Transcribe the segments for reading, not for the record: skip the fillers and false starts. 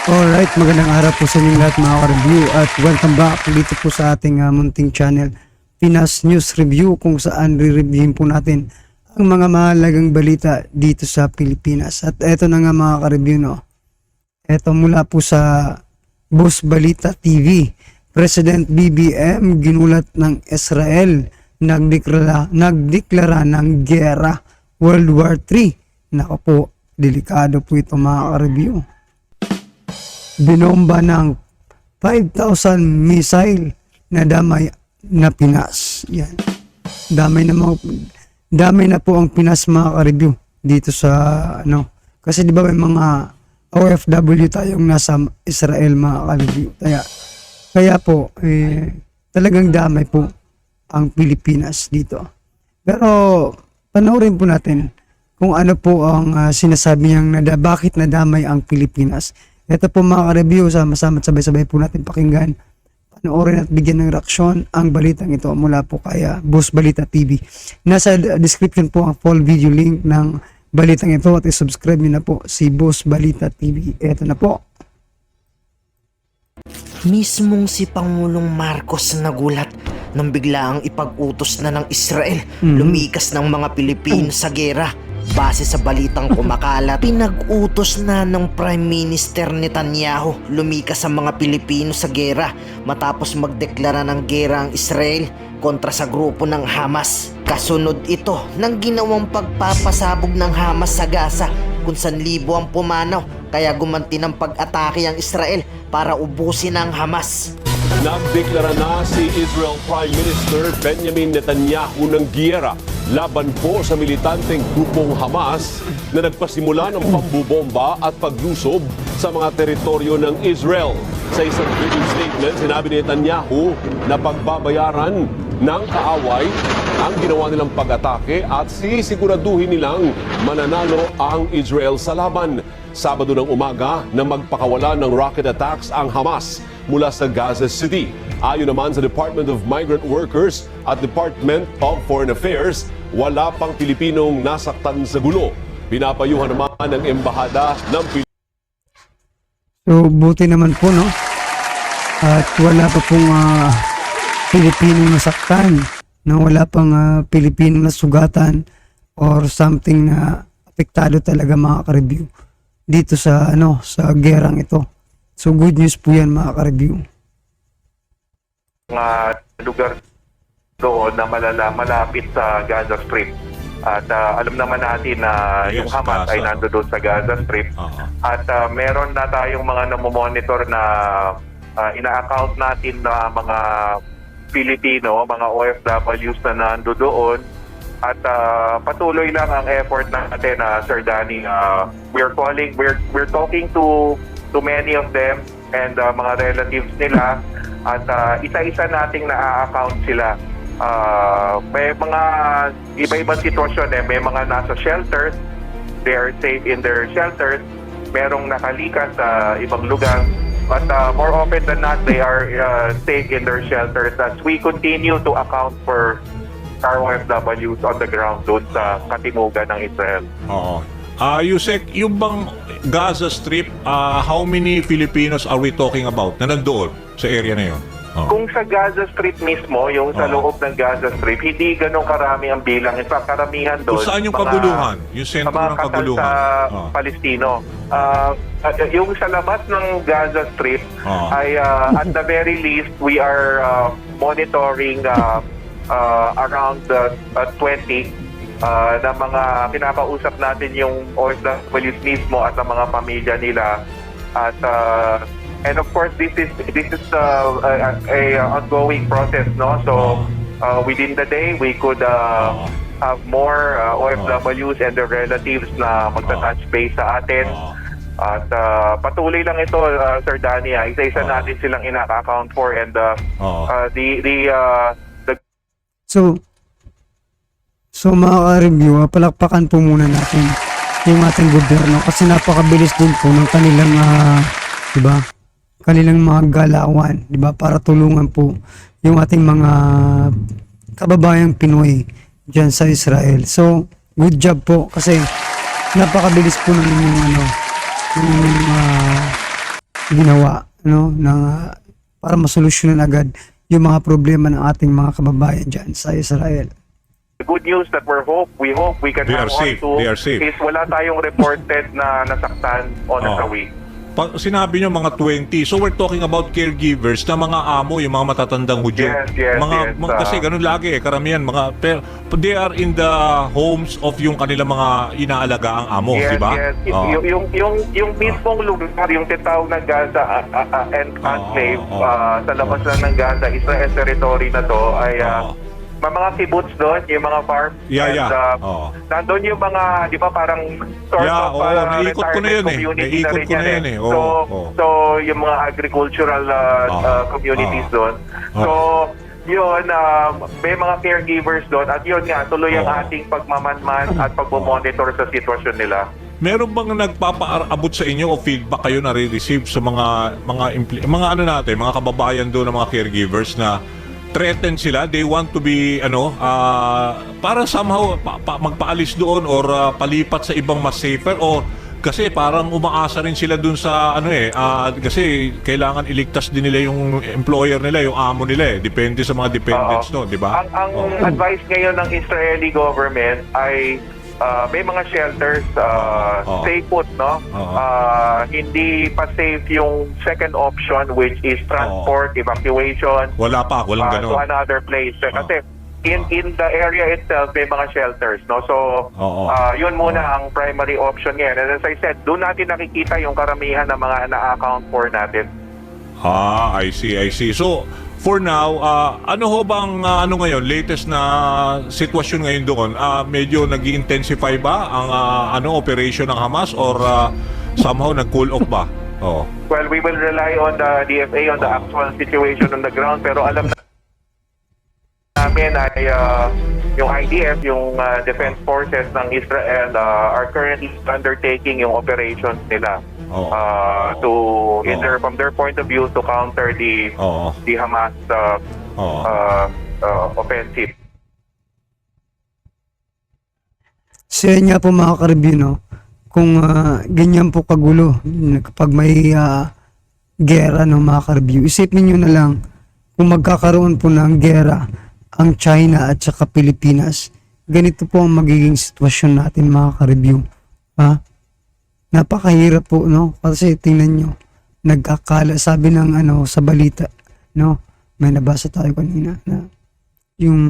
Alright, magandang araw po sa inyong lahat mga ka-review at welcome back dito po sa ating munting channel Pinas News Review, kung saan re-reviewin po natin ang mga mahalagang balita dito sa Pilipinas. At eto na nga mga ka-review, no? Eto mula po sa Boss Balita TV. President BBM ginulat ng Israel, nagdeklara ng giyera, World War III. Nako po, delikado po ito mga ka-review. Binomba ng 5,000 missile na damay na Pinas. Yan. Damay na po ang Pinas mga ka-review dito sa kasi di ba may mga OFW tayong nasa Israel mga ka-review. Kaya po talagang damay po ang Pilipinas dito. Pero panoorin po natin kung ano po ang sinasabi niyang bakit nadamay ang Pilipinas. Ito po mga ka-review, sama-sama at sabay-sabay po natin pakinggan, panoorin at bigyan ng reaksyon ang balitang ito mula po kay Boss Balita TV. Nasa description po ang full video link ng balitang ito at i-subscribe niyo na po si Boss Balita TV. Ito na po. Mismong si Pangulong Marcos nagulat nang biglaang ipag-utos na ng Israel lumikas ng mga Pilipino sa gera. Base sa balitang kumakalat, pinag-utos na ng Prime Minister Netanyahu lumikas sa mga Pilipino sa gera matapos magdeklara ng gera ang Israel kontra sa grupo ng Hamas. Kasunod ito ng ginawang pagpapasabog ng Hamas sa Gaza kung saan libo ang pumanaw, kaya gumanti ng pag-atake ang Israel para ubusin ang Hamas. Nagdeklara na si Israel Prime Minister Benjamin Netanyahu ng giyera laban po sa militanteng grupong Hamas na nagpasimula ng pambubomba at paglusob sa mga teritoryo ng Israel. Sa isang video statement, sinabi ni Netanyahu na pagbabayaran ng kaaway ang ginawa nilang pag-atake at sisiguraduhin nilang mananalo ang Israel sa laban. Sabado ng umaga na magpakawala ng rocket attacks ang Hamas mula sa Gaza City. Ayon naman sa Department of Migrant Workers at Department of Foreign Affairs, wala pang Pilipinong nasaktan sa gulo. Pinapayuhan naman ng embahada ng Pilipinas. So buti naman po, no? At wala pa pong Pilipinong nasaktan, na wala pang Pilipinong nasugatan or something na apektado talaga mga ka-review dito sa sa gerang ito. So good news po yan mga ka-review. Lugar doon na malapit sa Gaza Strip. At alam naman natin na yung Hamas ay nandoon sa Gaza Strip. At meron na tayong mga namomonitor na ina-account natin na mga Pilipino, mga OFWs na nandoon. At patuloy lang ang effort natin, Sir Danny. We're talking to many of them and mga relatives nila, at isa-isa nating na-account sila. May mga iba-ibang sitwasyon, may mga nasa shelters, they are safe in their shelters, merong nakalikas sa ibang lugar, but more often than not, they are safe in their shelters as we continue to account for our OFWs on the ground doon sa katimugan ng Israel. Oo. Yusek, yung bang Gaza Strip, how many Filipinos are we talking about na nandoon sa area na yun? Kung sa Gaza Strip mismo, yung sa loob ng Gaza Strip, hindi ganun karami ang bilang. In fact, karamihan doon. Kung saan yung kaguluhan? Yung sentro ng kaguluhan? Sa Palestino. Yung sa labas ng Gaza Strip ay at the very least, we are monitoring around 20 na mga pinakausap natin yung OFWs mismo at ang mga pamilya nila. At and of course this is a ongoing process, no? So within the day we could have more OFWs and their relatives na magta-touch base sa atin. At patuloy lang ito, Sir Danny, isa-isa natin silang ina-account for, and So mga ka-review, palakpakan po muna natin yung ating gobyerno kasi napakabilis din po ng kanilang kanilang mga galawan, para tulungan po yung ating mga kababayang Pinoy diyan sa Israel. So good job po kasi napakabilis po ng ginawa, no, na para masolusyonan agad yung mga problema ng ating mga kababayan dyan sa Israel. The good news that we hope we can They hang are safe. on to They are safe. is wala tayong reported na nasaktan o nasawi. Sinabi nyo mga 20, so we're talking about caregivers na mga amo, yung mga matatandang Hudyo. Yes, Kasi ganun lagi karamihan, pero they are in the homes of yung kanilang mga inaalagaang amo, di ba? Yes. Yung mismong lugar, yung tinatawag na Gaza enclave sa labas lang ng Gaza, Israel territory na to ay may mga kibbutz doon, yung mga farm. Nandun yung mga, di ba, parang sort of naikot ko na yun community na rin yan eh. Oo. So, yung mga agricultural communities doon. So, yun, may mga caregivers doon at yun nga, tuloy ang ating pagmamanman at pagmamonitor sa sitwasyon nila. Meron bang nagpapaabot sa inyo o feedback kayo na re-receive sa mga mga kababayan doon ng mga caregivers na threatened sila, they want to be para somehow magpaalis doon or palipat sa ibang mas safer, or kasi parang umaasa rin sila doon sa kasi kailangan iligtas din nila yung employer nila, yung amo nila depende sa mga dependents no, di ba? Ang advice ngayon ng Israeli government ay may mga shelters, stay put, no? Hindi pa safe yung second option, which is transport, evacuation. Walang ganun. To another place. Kasi in the area itself, may mga shelters, no? So, yun muna ang primary option ngayon. And as I said, doon natin nakikita yung karamihan ng mga na-account for natin. I see. So, for now, ano ho bang ngayon latest na sitwasyon ngayon doon? Medyo nag-intensify ba ang operation ng Hamas or somehow nag-cool off ba? Well, we will rely on the DFA on the actual situation on the ground, pero alam namin ay yung IDF, yung Defense Forces ng Israel are currently undertaking yung operations nila. To either from their point of view to counter the Hamas offensive. Siya nga po mga ka-review, no, kung ganyan po kagulo kapag may gera, no, mga ka-review, isipin nyo na lang kung magkakaroon po ng gera ang China at saka Pilipinas, ganito po ang magiging sitwasyon natin, mga ka-review. Napakahirap po, no? Kasi tingnan nyo, nagkakala, sabi ng sa balita, no? May nabasa tayo kanina na yung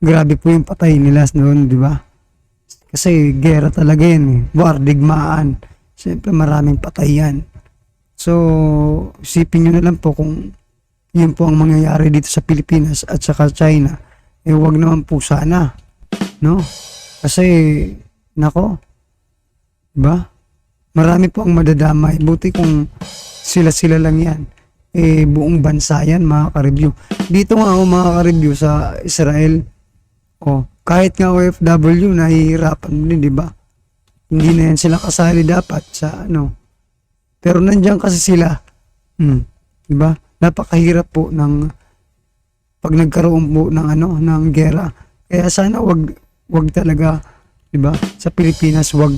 grabe po yung patay nila noon, di ba? Kasi gera talaga yan, eh. War, digmaan. Siyempre maraming patay yan. So, isipin nyo na lang po kung yun po ang mangyayari dito sa Pilipinas at saka China, wag naman po sana, no? Kasi, nako, diba? Marami po ang madadamay. Buti kung sila-sila lang yan. Buong bansa yan, mga ka-review. Dito nga mga ka-review sa Israel, kahit nga OFW, nahihirapan din, diba? Hindi na yan sila kasali dapat sa Pero nandiyan kasi sila. Diba? Napakahirap po ng pag nagkaroon po ng gera. Kaya sana wag talaga, diba? Sa Pilipinas, wag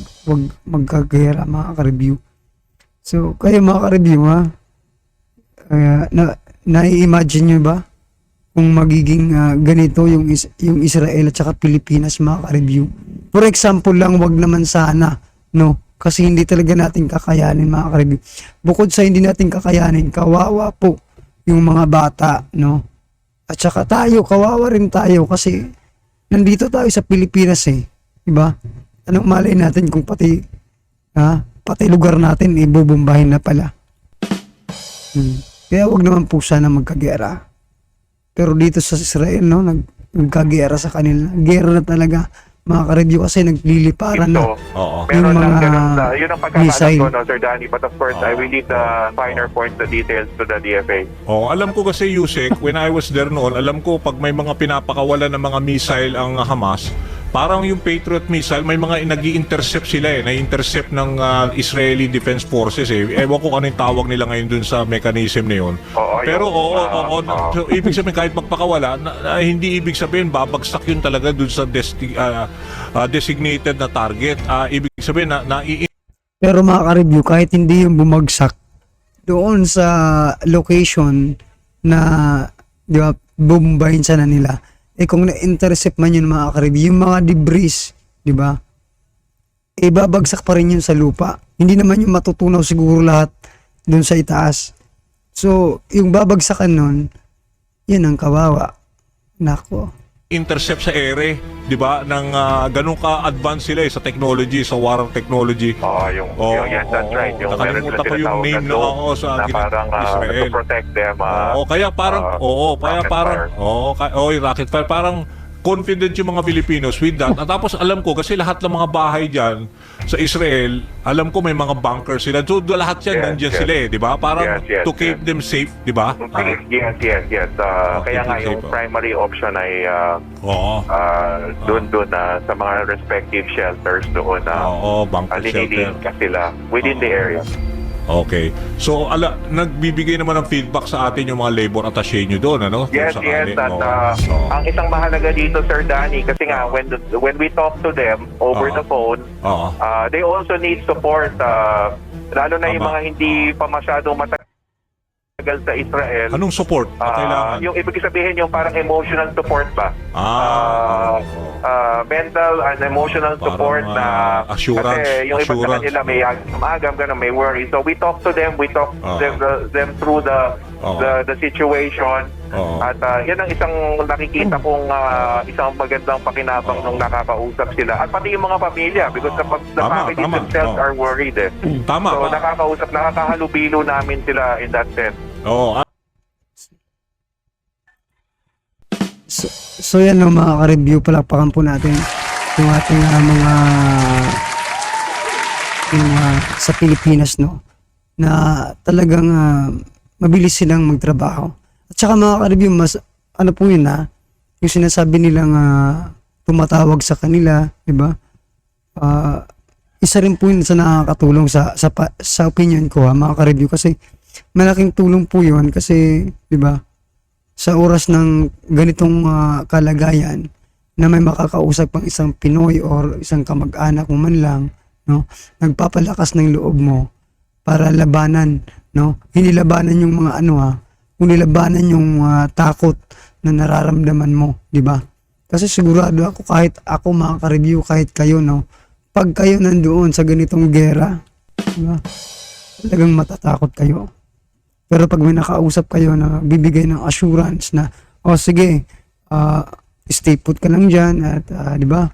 magkagera, mga ka-review. So, kayo mga ka-review, na-imagine nyo ba kung magiging ganito yung Israel at saka Pilipinas, mga ka-review? For example lang, wag naman sana, no? Kasi hindi talaga natin kakayanin, mga ka-review. Bukod sa hindi natin kakayanin, kawawa po yung mga bata, no? At saka tayo, kawawa rin tayo kasi nandito tayo sa Pilipinas, diba? Anong malay natin kung pati lugar natin ibubumbahin na pala. Kaya wag naman po sana magkagera. Pero dito sa Israel, no, nagkagera sa kanila. Gera na talaga, mga ka-review, kasi nagliliparan na. Meron yung lang mga ganun yun ang pagkakalam missile. ko, no, Sir Danny. But of course, I will leave the finer points, the details to the DFA. Alam ko kasi, Yusek, when I was there noon, alam ko pag may mga pinapakawalan ng mga missile ang Hamas, parang yung Patriot missile, may mga nag-i-intercept sila na-intercept ng Israeli Defense Forces Ewan ko anong tawag nila ngayon dun sa mechanism na yun. Pero so, ibig sabihin kahit magpakawala, hindi ibig sabihin babagsak yun talaga dun sa designated na target. Ibig sabihin na Pero mga ka-review, kahit hindi yung bumagsak, doon sa location na, di ba, bumbahin sana nila. Kung na-intercept man yun mga ka-review, yung mga debris, di ba, babagsak pa rin yun sa lupa. Hindi naman yung matutunaw siguro lahat doon sa itaas. So, yung babagsakan nun, yan ang kawawa. Nako. Intercept sa ere, di ba? Nang ganun ka-advance sila sa technology, sa war technology. Yung yes, that's right. Yung meron Nakalimutan ko sila yung name na sa na parang Israel. to protect them. Kaya parang, rocket fire. yung rocket fire, parang confident yung mga Filipinos with that. At tapos alam ko, kasi lahat ng mga bahay dyan sa Israel, alam ko may mga bunker sila. So lahat yan, Yes, nandiyan yes. sila di ba? Parang Yes, to keep them safe, di ba? Yes. Kaya nga yung primary option ay doon sa mga respective shelters doon na bunker shelter. linilinis sila within the area. Okay. So, nagbibigay naman ng feedback sa atin yung mga labor attaché nyo doon, ano? Yes. Kung sakali. At ang isang mahalaga dito, Sir Danny, kasi nga when we talk to them over the phone, they also need support, lalo na yung Tama. mga hindi pa masyadong matagal sa Israel. Anong support na kailangan? Yung ibig sabihin yung parang emotional support ba? Mental and emotional Parang, support na assurance. kasi yung iba sa kanila may agam ganun, may worry. So we talk to them, them through the situation. At yan ang isang nakikita kong isang magandang pakinabang nung nakakausap sila. At pati yung mga pamilya because the families themselves are worried. Tama. So nakakahalubilo namin sila in that sense. So yan no, mga ka-review, palakpakan po natin yung ating mga sa Pilipinas, no, na talagang mabilis silang magtrabaho. At saka mga ka-review, mas ano po yun yung sinasabi nilang tumatawag sa kanila, di ba? Isa rin po yun sa nakakatulong sa opinion ko, mga ka-review, kasi malaking tulong po yun kasi, di ba, sa oras ng ganitong kalagayan na may makakausap pang isang Pinoy or isang kamag-anak mo man lang, no, nagpapalakas ng loob mo para labanan, no, hindi labanan yung mga kundi labanan yung takot na nararamdaman mo, di ba? Kasi sigurado ako, kahit ako mga ka-review, kahit kayo, no, pag kayo nandoon sa ganitong gera, di ba, talagang matatakot kayo. Pero pag may nakausap kayo na bibigay ng assurance na, sige, stay put ka lang dyan at, di ba,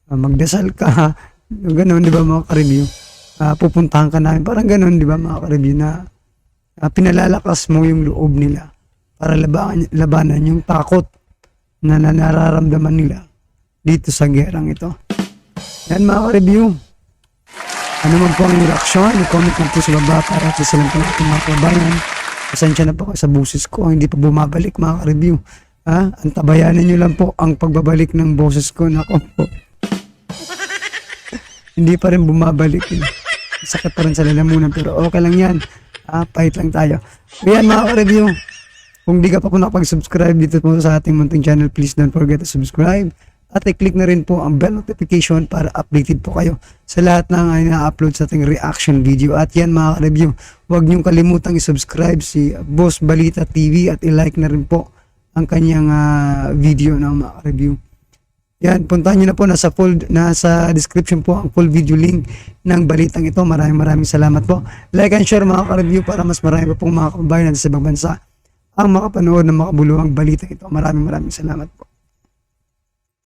magdasal ka, gano'n, di ba, mga ka-review, pupuntahan ka namin, parang gano'n, di ba, mga ka-review, na pinalalakas mo yung loob nila para labanan yung takot na nararamdaman nila dito sa gerang ito. Yan, mga ka-review. Ano man po ang reaksyon, i-comment lang po sa baba para at isa lang po natin mga kabayan. Pasensya na po ako sa boses ko, hindi pa bumabalik mga ka-review. Antabayanan nyo lang po ang pagbabalik ng boses ko. Nako po. Hindi pa rin bumabalik. Sakit pa rin sa lalamunan, pero okay lang yan. Pahit lang tayo. Ayan mga ka-review. Kung di ka pa po nakapag-subscribe dito po sa ating munting channel, please don't forget to subscribe. At i-click na rin po ang bell notification para updated po kayo sa lahat ng ina-upload sa ating reaction video. At yan mga ka-review, huwag niyong kalimutang i-subscribe si Boss Balita TV at i-like na rin po ang kanyang video ng mga ka-review. Yan, puntahan niyo na po, nasa description po ang full video link ng balitang ito. Maraming salamat po. Like and share mga ka-review para mas marami pa pong mga kababayan natin sa ibang bansa ang makapanood ng makabuluhang balitang ito. Maraming salamat po.